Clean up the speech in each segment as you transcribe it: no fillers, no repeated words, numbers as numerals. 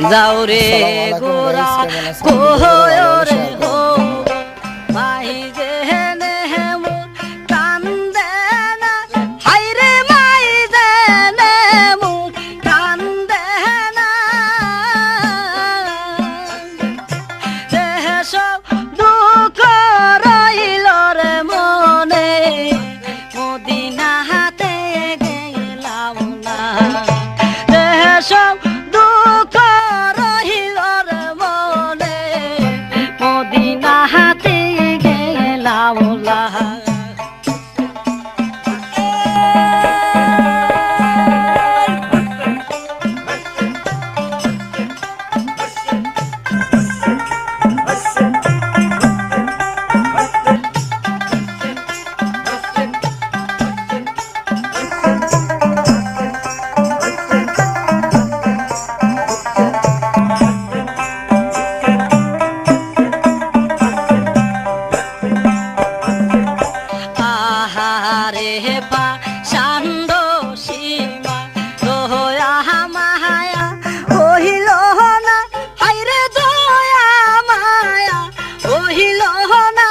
যাও রে গোরা কোহয় রে গো মাই যে নেমু কান্দে না হাই রে মাই যে নেমু কান্দে না দেহ সব দুঃখ রইল রে মনে মদিনা হাতে গেলাম না দেহ সব দুঃখ রহিল রে মনে মদিনা হাতে গেলাম না আহারে পা সান্দ সীমা দয়া মায়া কহিল না হাইরে দয়া মায়া কহিল না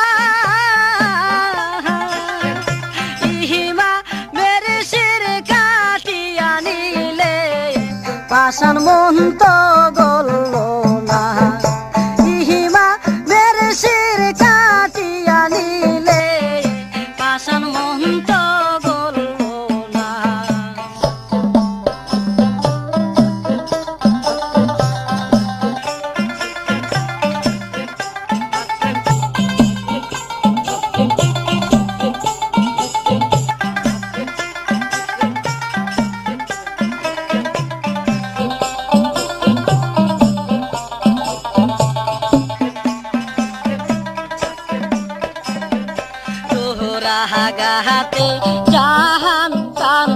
ইহিমা মেরে শির কাটিয়া নিলে পাষাণ মন তো গলল না ইহিমা মেরে শির কাটিয়া নিলে পাষাণ মন তো গলল না তোরা গাহাতে জাহান কান